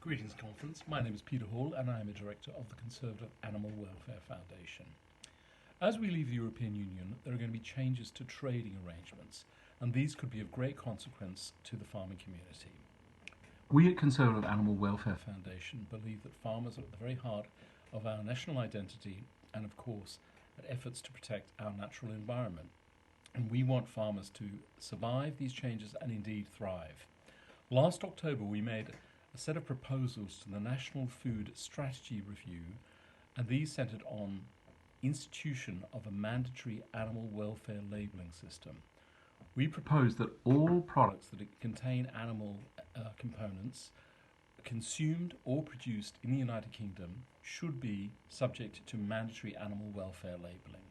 Greetings, Conference. My name is Peter Hall and I am a Director of the Conservative Animal Welfare Foundation. As we leave the European Union, there are going to be changes to trading arrangements, and these could be of great consequence to the farming community. We at Conservative Animal Welfare Foundation believe that farmers are at the very heart of our national identity and, of course, at efforts to protect our natural environment. And we want farmers to survive these changes and indeed thrive. Last October, we made a set of proposals to the National Food Strategy Review, and these centred on institution of a mandatory animal welfare labelling system. We proposed that all products that contain animal components consumed or produced in the United Kingdom should be subject to mandatory animal welfare labelling.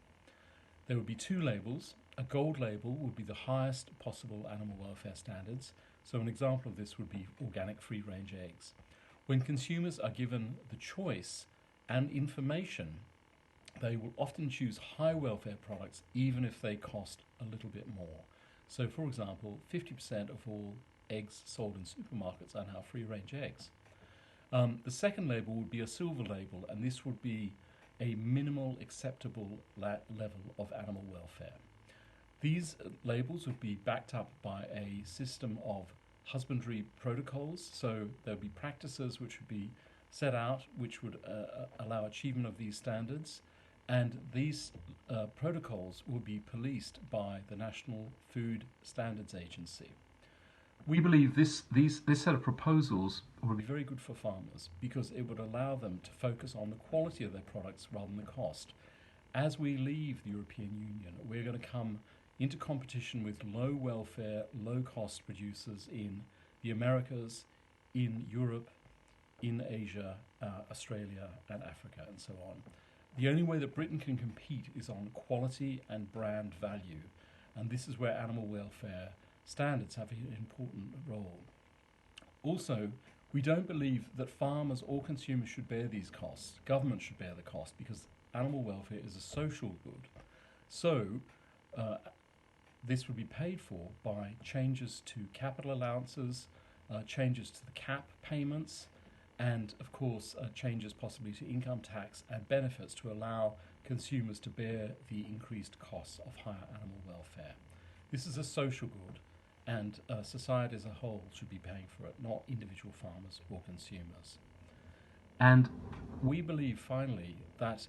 There would be two labels. A gold label would be the highest possible animal welfare standards. So an example of this would be organic free-range eggs. When consumers are given the choice and information, they will often choose high welfare products even if they cost a little bit more. So for example, 50% of all eggs sold in supermarkets are now free-range eggs. The second label would be a silver label, and this would be a minimal acceptable level of animal welfare. These labels would be backed up by a system of husbandry protocols, so there would be practices which would be set out which would allow achievement of these standards, and these protocols would be policed by the National Food Standards Agency. We believe this set of proposals would be very good for farmers because it would allow them to focus on the quality of their products rather than the cost. As we leave the European Union, we're going to come into competition with low welfare, low cost producers in the Americas, in Europe, in Asia, Australia and Africa and so on. The only way that Britain can compete is on quality and brand value, and this is where animal welfare standards have an important role. Also, we don't believe that farmers or consumers should bear these costs. Government should bear the cost because animal welfare is a social good. So, this would be paid for by changes to capital allowances, changes to the cap payments, and of course changes possibly to income tax and benefits to allow consumers to bear the increased costs of higher animal welfare. This is a social good, and society as a whole should be paying for it, not individual farmers or consumers. And we believe finally that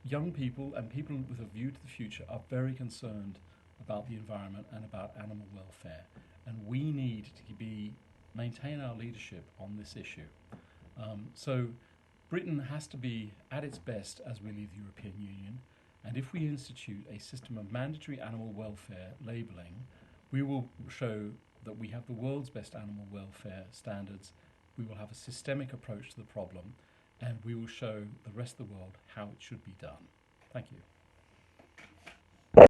young people and people with a view to the future are very concerned about the environment and about animal welfare, and we need to maintain our leadership on this issue. So Britain has to be at its best as we leave the European Union, and if we institute a system of mandatory animal welfare labelling, we will show that we have the world's best animal welfare standards, we will have a systemic approach to the problem, and we will show the rest of the world how it should be done. Thank you.